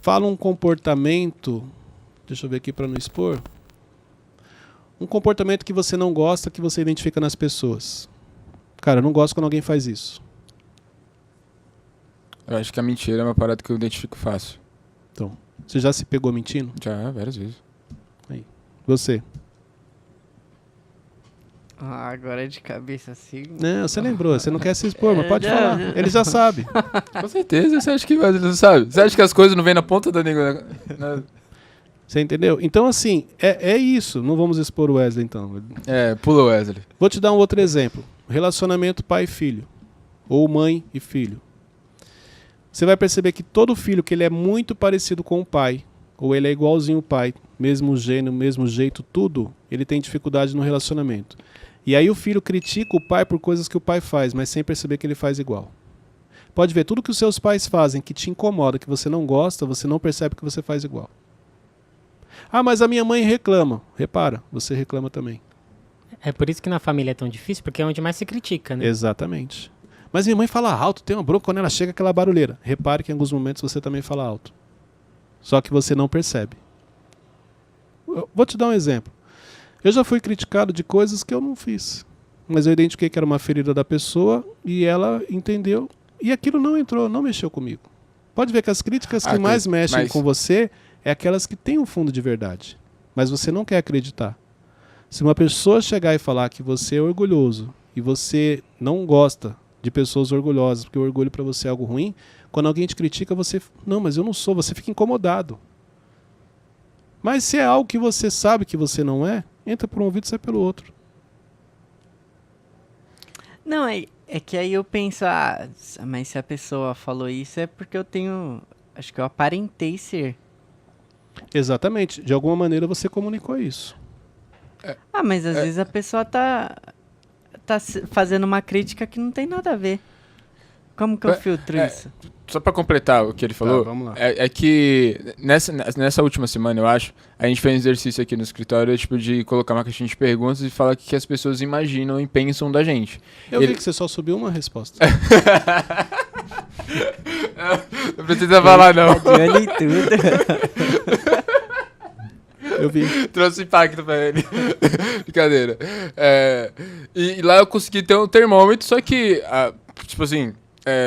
fala um comportamento, deixa eu ver aqui para não expor, um comportamento que você não gosta, que você identifica nas pessoas. Cara, eu não gosto quando alguém faz isso. Eu acho que a mentira é uma parada que eu identifico fácil. Então, você já se pegou mentindo? Já, várias vezes. Aí. Você? Agora é de cabeça assim. Não, você lembrou, você não quer se expor, mas pode falar. Ele já sabe. Com certeza, você acha que ele não sabe? Você acha que as coisas não vêm na ponta da língua? Você entendeu? Então, assim, é isso. Não vamos expor o Wesley, então. Pula o Wesley. Vou te dar um outro exemplo. Relacionamento pai e filho. Ou mãe e filho. Você vai perceber que todo filho que ele é muito parecido com o pai, ou ele é igualzinho o pai, mesmo gênero, mesmo jeito, tudo, ele tem dificuldade no relacionamento. E aí o filho critica o pai por coisas que o pai faz, mas sem perceber que ele faz igual. Pode ver, tudo que os seus pais fazem que te incomoda, que você não gosta, você não percebe que você faz igual. Ah, mas a minha mãe reclama. Repara, você reclama também. É por isso que na família é tão difícil, porque é onde mais se critica, né? Exatamente. Mas minha mãe fala alto, tem uma bronca quando ela chega, aquela barulheira. Repare que em alguns momentos você também fala alto. Só que você não percebe. Eu vou te dar um exemplo. Eu já fui criticado de coisas que eu não fiz. Mas eu identifiquei que era uma ferida da pessoa e ela entendeu. E aquilo não entrou, não mexeu comigo. Pode ver que as críticas que mais mexem com você é aquelas que têm um fundo de verdade. Mas você não quer acreditar. Se uma pessoa chegar e falar que você é orgulhoso e você não gosta de pessoas orgulhosas, porque o orgulho para você é algo ruim, quando alguém te critica, você... Não, mas eu não sou, você fica incomodado. Mas se é algo que você sabe que você não é, entra por um ouvido e sai pelo outro. Não, é que aí eu penso, mas se a pessoa falou isso é porque eu tenho... Acho que eu aparentei ser. Exatamente. De alguma maneira você comunicou isso. Mas às vezes a pessoa tá fazendo uma crítica que não tem nada a ver. Como que eu filtro isso? Só pra completar o que ele falou, vamos lá. É que nessa última semana, eu acho, a gente fez um exercício aqui no escritório, tipo, de colocar uma caixinha de perguntas e falar o que as pessoas imaginam e pensam da gente. Eu vi que você só subiu uma resposta. Não precisa falar, não. Adianta em tudo. Eu vi. Trouxe impacto pra ele. Brincadeira. E lá eu consegui ter um termômetro, só que, tipo assim,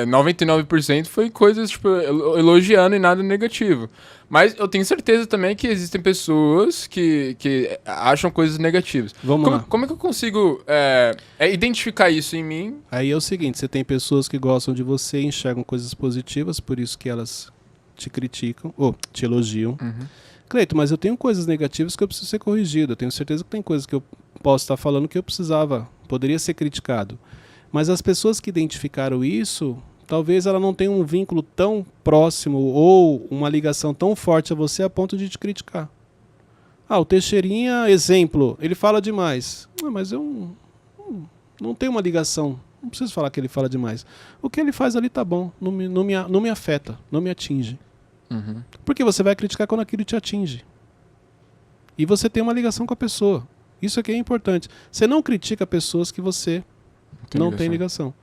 99% foi coisas, tipo, elogiando e nada negativo. Mas eu tenho certeza também que existem pessoas que acham coisas negativas. Vamos lá. Como é que eu consigo identificar isso em mim? Aí é o seguinte, você tem pessoas que gostam de você e enxergam coisas positivas, por isso que elas te criticam, ou te elogiam. Uhum. Cleito, mas eu tenho coisas negativas que eu preciso ser corrigido. Eu tenho certeza que tem coisas que eu posso estar falando que eu poderia ser criticado. Mas as pessoas que identificaram isso, talvez ela não tenha um vínculo tão próximo ou uma ligação tão forte a você a ponto de te criticar. O Teixeirinha, exemplo, ele fala demais. Mas eu não tenho uma ligação. Não preciso falar que ele fala demais. O que ele faz ali tá bom, não me afeta, não me atinge. Uhum. Porque você vai criticar quando aquilo te atinge. E você tem uma ligação com a pessoa. Isso aqui é importante. Você não critica pessoas que você não tem ligação.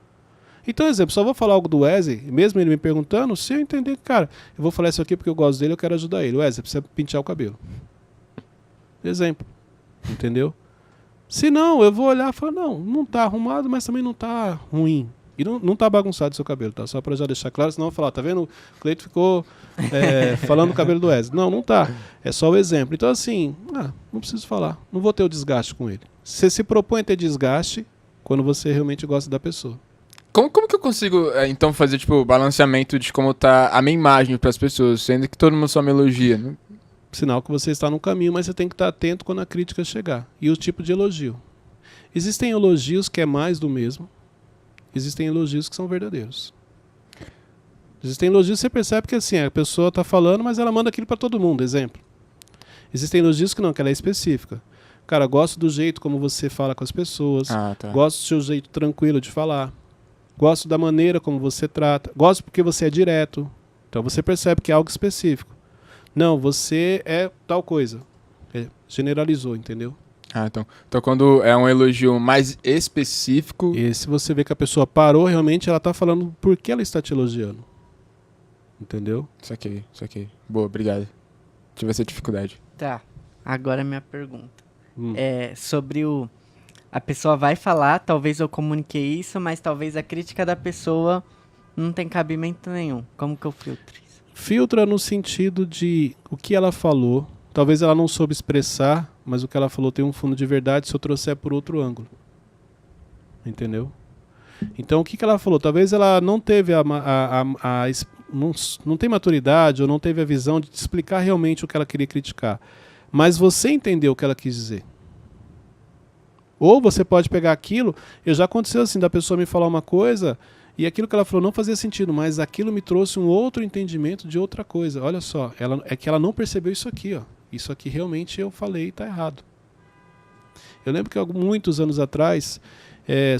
Então, exemplo, só vou falar algo do Wesley, mesmo ele me perguntando, se eu entender que, cara, eu vou falar isso aqui porque eu gosto dele, eu quero ajudar ele. Wesley, precisa pentear o cabelo. Exemplo. Entendeu? Se não, eu vou olhar e falar, não tá arrumado, mas também não tá ruim. E não tá bagunçado o seu cabelo, tá? Só pra já deixar claro, senão eu vou falar, tá vendo? O Cleito ficou falando do cabelo do Wesley. Não tá. É só o exemplo. Então, assim, não preciso falar. Não vou ter o desgaste com ele. Você se propõe a ter desgaste quando você realmente gosta da pessoa. Como que eu consigo, então, fazer, tipo, o balanceamento de como tá a minha imagem pras pessoas, sendo que todo mundo só me elogia, né? Sinal que você está no caminho, mas você tem que estar atento quando a crítica chegar. E o tipo de elogio. Existem elogios que é mais do mesmo. Existem elogios que são verdadeiros. Existem elogios que você percebe que assim, a pessoa está falando, mas ela manda aquilo para todo mundo, exemplo. Existem elogios que não, que ela é específica. Cara, gosto do jeito como você fala com as pessoas, gosto do seu jeito tranquilo de falar, gosto da maneira como você trata, gosto porque você é direto. Então você percebe que é algo específico. Não, você é tal coisa. Generalizou, entendeu? Então quando é um elogio mais específico... E se você vê que a pessoa parou, realmente ela está falando por que ela está te elogiando. Entendeu? Saquei. Boa, obrigado. Tive essa dificuldade. Tá. Agora a minha pergunta. Hum. É sobre o... A pessoa vai falar, talvez eu comuniquei isso, mas talvez a crítica da pessoa não tem cabimento nenhum. Como que eu filtro isso? Filtra no sentido de o que ela falou. Talvez ela não soube expressar, mas o que ela falou tem um fundo de verdade se eu trouxer por outro ângulo. Entendeu? Então, o que ela falou? Talvez ela não teve não tem maturidade ou não teve a visão de te explicar realmente o que ela queria criticar. Mas você entendeu o que ela quis dizer. Ou você pode pegar aquilo, já aconteceu assim, da pessoa me falar uma coisa e aquilo que ela falou não fazia sentido, mas aquilo me trouxe um outro entendimento de outra coisa. Olha só, é que ela não percebeu isso aqui, ó. Isso aqui realmente eu falei e está errado. Eu lembro que muitos anos atrás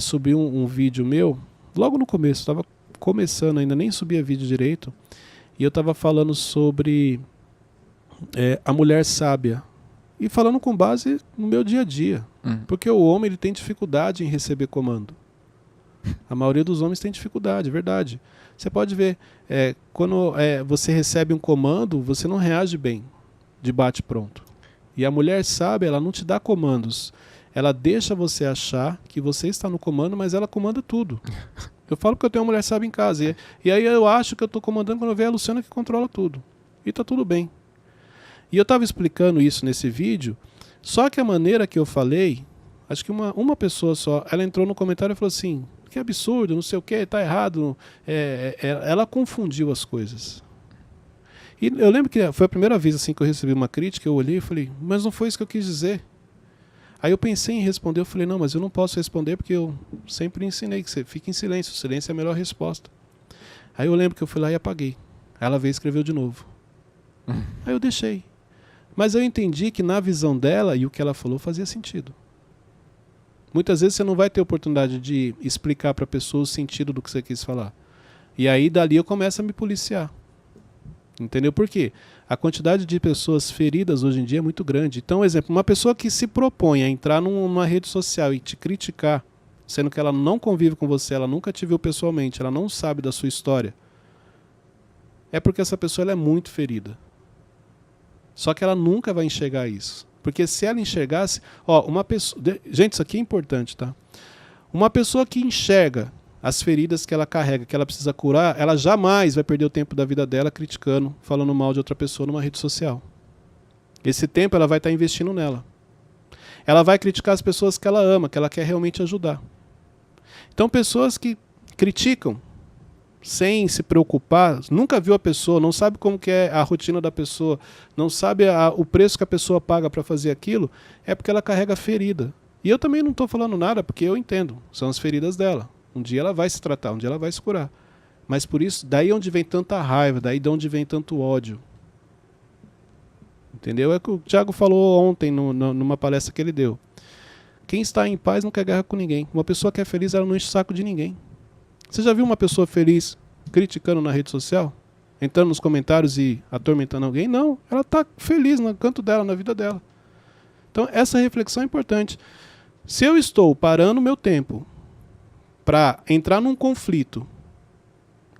subi um vídeo meu, logo no começo, estava começando ainda, nem subia vídeo direito, e eu estava falando sobre a mulher sábia. E falando com base no meu dia a dia. Porque o homem ele tem dificuldade em receber comando. A maioria dos homens tem dificuldade, é verdade. Você pode ver, quando você recebe um comando, você não reage bem, de bate pronto. E a mulher sábia, ela não te dá comandos. Ela deixa você achar que você está no comando, mas ela comanda tudo. Eu falo que eu tenho uma mulher sábia em casa. E aí eu acho que eu estou comandando quando eu vejo a Luciana que controla tudo. E está tudo bem. E eu estava explicando isso nesse vídeo, só que a maneira que eu falei, acho que uma pessoa só, ela entrou no comentário e falou assim, que absurdo, não sei o que, tá errado. Ela confundiu as coisas. E eu lembro que foi a primeira vez assim, que eu recebi uma crítica, eu olhei e falei, mas não foi isso que eu quis dizer. Aí eu pensei em responder, eu falei, não, mas eu não posso responder porque eu sempre ensinei que você fica em silêncio, o silêncio é a melhor resposta. Aí eu lembro que eu fui lá e apaguei. Aí ela veio e escreveu de novo. Aí eu deixei. Mas eu entendi que na visão dela e o que ela falou fazia sentido. Muitas vezes você não vai ter oportunidade de explicar para a pessoa o sentido do que você quis falar. E aí dali eu começo a me policiar. Entendeu? Por quê? A quantidade de pessoas feridas hoje em dia é muito grande. Então, exemplo, uma pessoa que se propõe a entrar numa rede social e te criticar, sendo que ela não convive com você, ela nunca te viu pessoalmente, ela não sabe da sua história, é porque essa pessoa ela é muito ferida. Só que ela nunca vai enxergar isso. Porque se ela enxergasse... uma pessoa... Gente, isso aqui é importante, tá? Uma pessoa que enxerga as feridas que ela carrega, que ela precisa curar, ela jamais vai perder o tempo da vida dela criticando, falando mal de outra pessoa numa rede social. Esse tempo ela vai estar investindo nela. Ela vai criticar as pessoas que ela ama, que ela quer realmente ajudar. Então, pessoas que criticam sem se preocupar, nunca viu a pessoa, não sabe como que é a rotina da pessoa, não sabe o preço que a pessoa paga para fazer aquilo, é porque ela carrega ferida. E eu também não estou falando nada, porque eu entendo, são as feridas dela. Um dia ela vai se tratar, um dia ela vai se curar. Mas por isso, daí onde vem tanta raiva, daí de onde vem tanto ódio. Entendeu? É o que o Thiago falou ontem numa palestra que ele deu. Quem está em paz não quer guerra com ninguém. Uma pessoa que é feliz, ela não enche o saco de ninguém. Você já viu uma pessoa feliz criticando na rede social? Entrando nos comentários e atormentando alguém? Não, ela está feliz no canto dela, na vida dela. Então essa reflexão é importante. Se eu estou parando meu tempo para entrar num conflito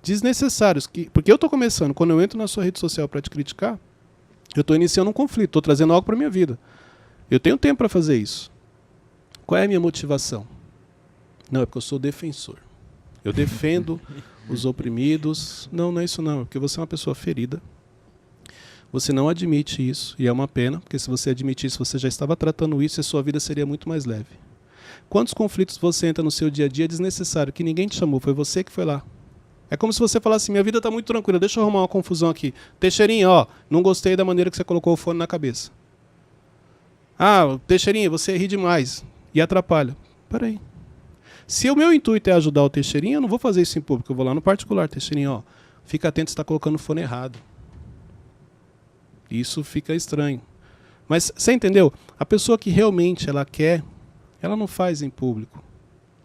desnecessário, porque eu estou começando, quando eu entro na sua rede social para te criticar, eu estou iniciando um conflito, estou trazendo algo para a minha vida. Eu tenho tempo para fazer isso. Qual é a minha motivação? Não, é porque eu sou defensor. Eu defendo os oprimidos. Não, não é isso não. É porque você é uma pessoa ferida. Você não admite isso. E é uma pena, porque se você admitisse isso, você já estava tratando isso e a sua vida seria muito mais leve. Quantos conflitos você entra no seu dia a dia desnecessário, que ninguém te chamou, foi você que foi lá. É como se você falasse assim, minha vida está muito tranquila, deixa eu arrumar uma confusão aqui. Teixeirinha, não gostei da maneira que você colocou o fone na cabeça. Teixeirinha, você ri demais e atrapalha. Peraí. Se o meu intuito é ajudar o Teixeirinha, eu não vou fazer isso em público, eu vou lá no particular. Teixeirinha, fica atento, você está colocando o fone errado. Isso fica estranho. Mas você entendeu? A pessoa que realmente ela quer, ela não faz em público.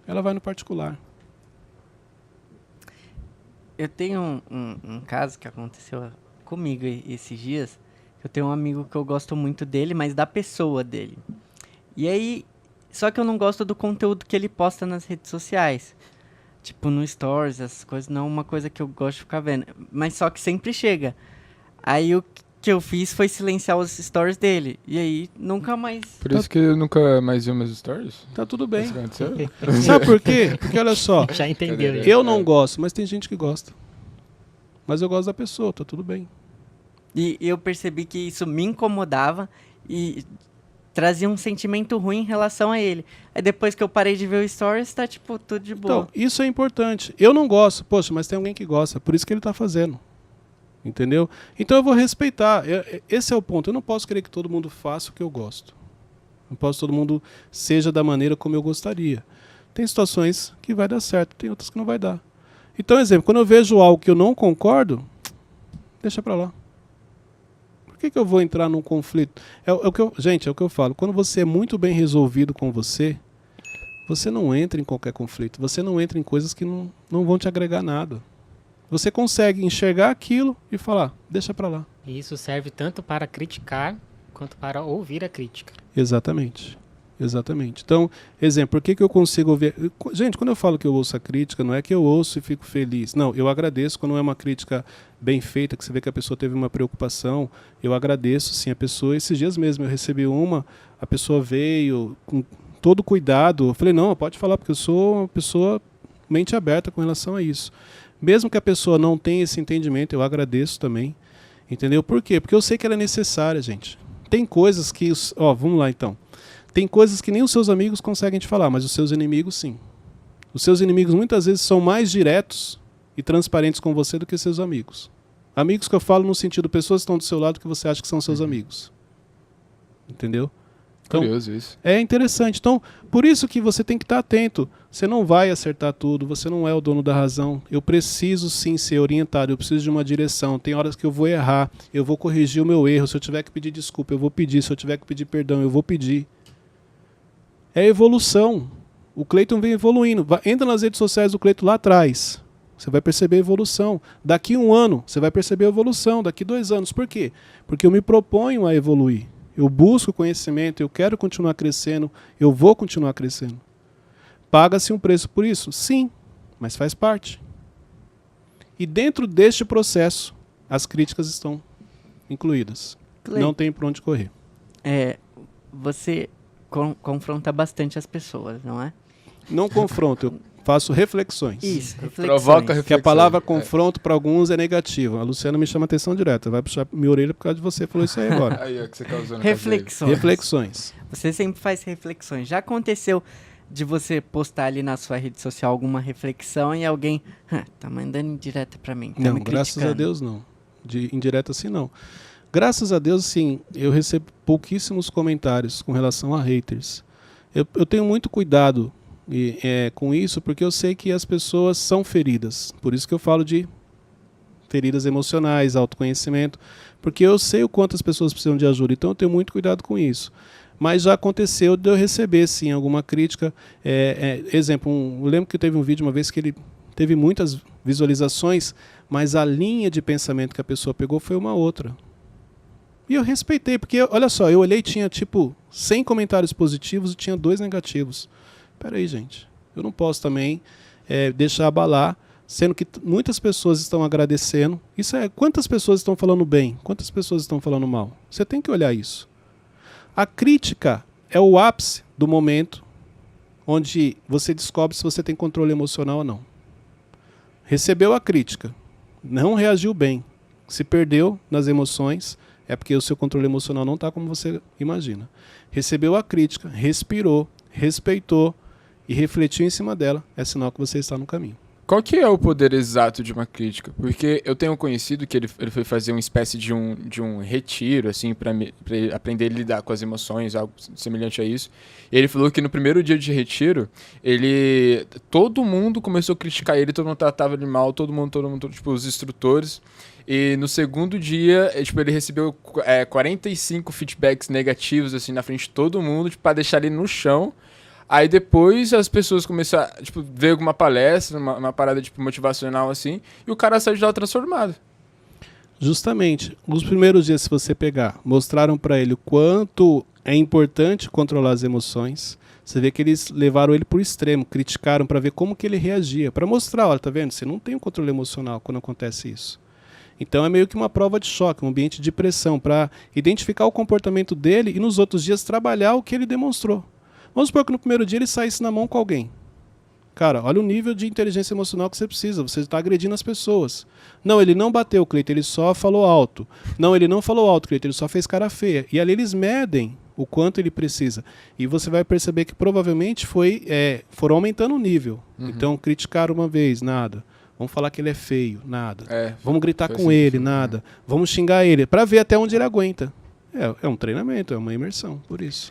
Ela vai no particular. Eu tenho um caso que aconteceu comigo esses dias. Eu tenho um amigo que eu gosto muito dele, mas da pessoa dele. E aí, só que eu não gosto do conteúdo que ele posta nas redes sociais. tipo, no Stories, essas coisas, não é uma coisa que eu gosto de ficar vendo. Mas só que sempre chega. Aí o que eu fiz foi silenciar os stories dele. E aí, nunca mais... Por isso que eu nunca mais vi meus stories. Tá tudo bem. Isso que aconteceu? Sabe por quê? Porque olha só, Já entendeu. né? eu não gosto, mas tem gente que gosta. Mas eu gosto da pessoa, tá tudo bem. E eu percebi que isso me incomodava e trazia um sentimento ruim em relação a ele. Aí depois que eu parei de ver o stories, tá, tipo, tudo de boa. Então, isso é importante. Eu não gosto, poxa, mas tem alguém que gosta, por isso que ele tá fazendo. Entendeu? Então eu vou respeitar. Esse é o ponto. Eu não posso querer que todo mundo faça o que eu gosto. Não posso que todo mundo seja da maneira como eu gostaria. Tem situações que vai dar certo, tem outras que não vai dar. Então, exemplo, quando eu vejo algo que eu não concordo, deixa pra lá. Por que eu vou entrar num conflito? Gente, é o que eu falo. Quando você é muito bem resolvido com você não entra em qualquer conflito. Você não entra em coisas que não vão te agregar nada. Você consegue enxergar aquilo e falar, deixa pra lá. E isso serve tanto para criticar quanto para ouvir a crítica. Exatamente. Exatamente. Então, exemplo, por que eu consigo ouvir... Gente, quando eu falo que eu ouço a crítica, não é que eu ouço e fico feliz. Não, eu agradeço quando é uma crítica bem feita, que você vê que a pessoa teve uma preocupação. Eu agradeço, sim, a pessoa. Esses dias mesmo eu recebi a pessoa veio com todo cuidado. Eu falei, não, pode falar, porque eu sou uma pessoa mente aberta com relação a isso. Mesmo que a pessoa não tenha esse entendimento, eu agradeço também. Entendeu? Por quê? Porque eu sei que ela é necessária, gente. Tem coisas que... vamos lá então. Tem coisas que nem os seus amigos conseguem te falar, mas os seus inimigos sim. Os seus inimigos muitas vezes são mais diretos e transparentes com você do que seus amigos. Amigos que eu falo no sentido, pessoas que estão do seu lado que você acha que são seus amigos. Entendeu? Então, Curioso isso. é interessante. Então, por isso que você tem que estar atento. Você não vai acertar tudo, você não é o dono da razão. Eu preciso sim ser orientado, eu preciso de uma direção. Tem horas que eu vou errar, eu vou corrigir o meu erro. Se eu tiver que pedir desculpa, eu vou pedir. Se eu tiver que pedir perdão, eu vou pedir. É evolução. O Cleiton vem evoluindo. Entra nas redes sociais do Cleiton lá atrás. Você vai perceber a evolução. Daqui 1 ano, você vai perceber a evolução. Daqui 2 anos. Por quê? Porque eu me proponho a evoluir. Eu busco conhecimento, eu quero continuar crescendo, eu vou continuar crescendo. Paga-se um preço por isso? Sim, mas faz parte. E dentro deste processo, as críticas estão incluídas. Não tem para onde correr. Você confronta bastante as pessoas, não é? Não confronto, eu faço reflexões. Isso, reflexões. Provoca reflexão. Que a palavra confronto para alguns é negativa. A Luciana me chama atenção direta. Vai puxar minha orelha por causa de você. Falou isso aí agora. Aí, ó, que você causou na Reflexões. Reflexões. Você sempre faz reflexões. Já aconteceu de você postar ali na sua rede social alguma reflexão e alguém tá mandando indireta pra mim, tá Não, me graças criticando. a Deus não. De indireta assim não. Graças a Deus, sim, eu recebo pouquíssimos comentários com relação a haters. Eu tenho muito cuidado com isso, porque eu sei que as pessoas são feridas. Por isso que eu falo de feridas emocionais, autoconhecimento, porque eu sei o quanto as pessoas precisam de ajuda, então eu tenho muito cuidado com isso. Mas já aconteceu de eu receber, sim, alguma crítica. Exemplo, eu lembro que teve um vídeo uma vez que ele teve muitas visualizações, mas a linha de pensamento que a pessoa pegou foi uma outra. E eu respeitei, porque, olha só, eu olhei e tinha, 100 comentários positivos e tinha 2 negativos. Peraí, gente, eu não posso também deixar abalar, sendo que muitas pessoas estão agradecendo. Quantas pessoas estão falando bem? Quantas pessoas estão falando mal? Você tem que olhar isso. A crítica é o ápice do momento onde você descobre se você tem controle emocional ou não. Recebeu a crítica, não reagiu bem, se perdeu nas emoções, é porque o seu controle emocional não está como você imagina. Recebeu a crítica, respirou, respeitou e refletiu em cima dela, é sinal que você está no caminho. Qual que é o poder exato de uma crítica? Porque eu tenho conhecido que ele foi fazer uma espécie de um retiro, assim, para aprender a lidar com as emoções, algo semelhante a isso. E ele falou que no primeiro dia de retiro, todo mundo começou a criticar ele, todo mundo tratava ele mal, todo mundo, tipo, os instrutores. E no segundo dia, ele recebeu 45 feedbacks negativos, assim, na frente de todo mundo, para deixar ele no chão. Aí depois as pessoas começaram a ver alguma palestra, uma parada motivacional assim, e o cara saiu de lá transformado. Justamente, os primeiros dias, se você pegar, mostraram para ele o quanto é importante controlar as emoções. Você vê que eles levaram ele pro extremo, criticaram para ver como que ele reagia, para mostrar, olha, tá vendo? Você não tem um controle emocional quando acontece isso. Então é meio que uma prova de choque, um ambiente de pressão, para identificar o comportamento dele e nos outros dias trabalhar o que ele demonstrou. Vamos supor que no primeiro dia ele saísse na mão com alguém. Cara, olha o nível de inteligência emocional que você precisa. Você está agredindo as pessoas. Não, ele não bateu, Cleiton, ele só falou alto. Não, ele não falou alto, Cleiton, ele só fez cara feia. E ali eles medem o quanto ele precisa. E você vai perceber que provavelmente foram aumentando o nível. Então, criticar uma vez, nada. Vamos falar que ele é feio, nada. Vamos gritar com ele, nada. Vamos xingar ele, para ver até onde ele aguenta. É um treinamento, é uma imersão, por isso.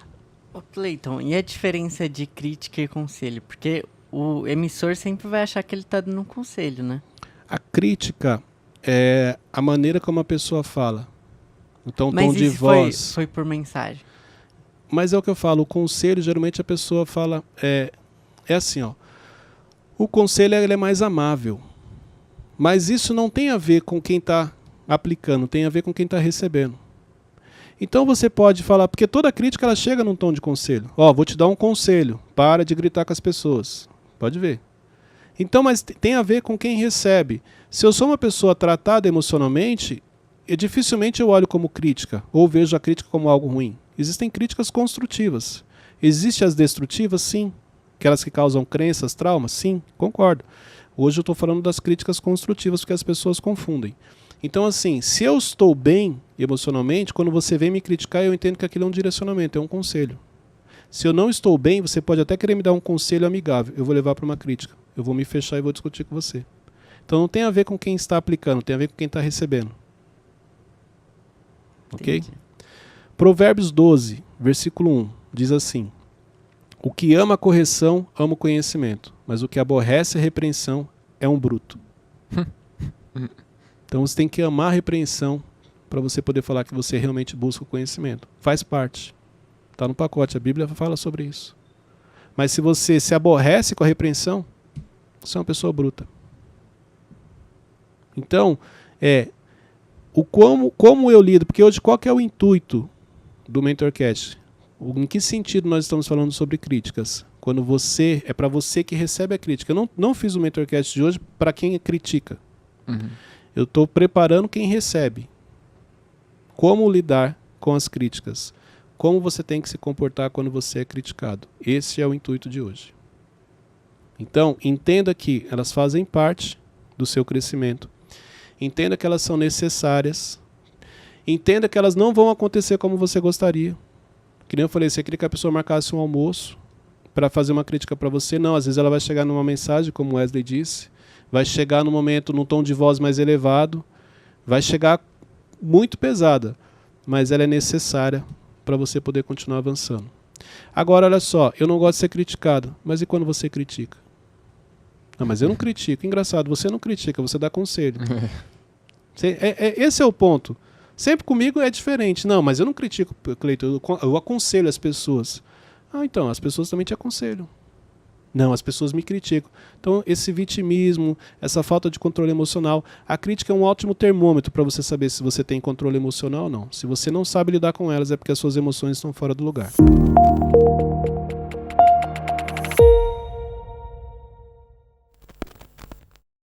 Ô, Cleiton, e a diferença de crítica e conselho? Porque o emissor sempre vai achar que ele está dando um conselho, né? A crítica é a maneira como a pessoa fala. Então, tom de voz. Foi por mensagem. Mas é o que eu falo, o conselho, geralmente a pessoa fala... É assim, ó. O conselho ele é mais amável. Mas isso não tem a ver com quem está aplicando, tem a ver com quem está recebendo. Então você pode falar, porque toda crítica ela chega num tom de conselho. Ó, vou te dar um conselho, para de gritar com as pessoas. Pode ver. Então, mas tem a ver com quem recebe. Se eu sou uma pessoa tratada emocionalmente, dificilmente eu olho como crítica, ou vejo a crítica como algo ruim. Existem críticas construtivas. Existem as destrutivas? Sim. Aquelas que causam crenças, traumas? Sim, concordo. Hoje eu estou falando das críticas construtivas, porque as pessoas confundem. Então, assim, se eu estou bem emocionalmente, quando você vem me criticar, eu entendo que aquilo é um direcionamento, é um conselho. Se eu não estou bem, você pode até querer me dar um conselho amigável. Eu vou levar para uma crítica. Eu vou me fechar e vou discutir com você. Então não tem a ver com quem está aplicando, tem a ver com quem está recebendo. Ok? Entendi. Provérbios 12, versículo 1, diz assim: o que ama a correção, ama o conhecimento, mas o que aborrece a repreensão é um bruto. Então você tem que amar a repreensão para você poder falar que você realmente busca o conhecimento. Faz parte. Está no pacote, a Bíblia fala sobre isso. Mas se você se aborrece com a repreensão, você é uma pessoa bruta. Então, como eu lido, porque hoje qual que é o intuito do MentorCast? Em que sentido nós estamos falando sobre críticas? Quando é para você que recebe a crítica. Eu não fiz o MentorCast de hoje para quem critica. Uhum. Eu estou preparando quem recebe. Como lidar com as críticas. Como você tem que se comportar quando você é criticado. Esse é o intuito de hoje. Então, entenda que elas fazem parte do seu crescimento. Entenda que elas são necessárias. Entenda que elas não vão acontecer como você gostaria. Que nem eu falei, você queria que a pessoa marcasse um almoço para fazer uma crítica para você. Não, às vezes ela vai chegar numa mensagem, como o Wesley disse. Vai chegar no momento, num tom de voz mais elevado. Vai chegar muito pesada. Mas ela é necessária para você poder continuar avançando. Agora, olha só, eu não gosto de ser criticado. Mas e quando você critica? Não, mas eu não critico. Engraçado, você não critica, você dá conselho. Esse é o ponto. Sempre comigo é diferente. Não, mas eu não critico, Cleiton, eu aconselho as pessoas. Ah, então, as pessoas também te aconselham. Não, as pessoas me criticam. Então, esse vitimismo, essa falta de controle emocional, a crítica é um ótimo termômetro para você saber se você tem controle emocional ou não. Se você não sabe lidar com elas, é porque as suas emoções estão fora do lugar.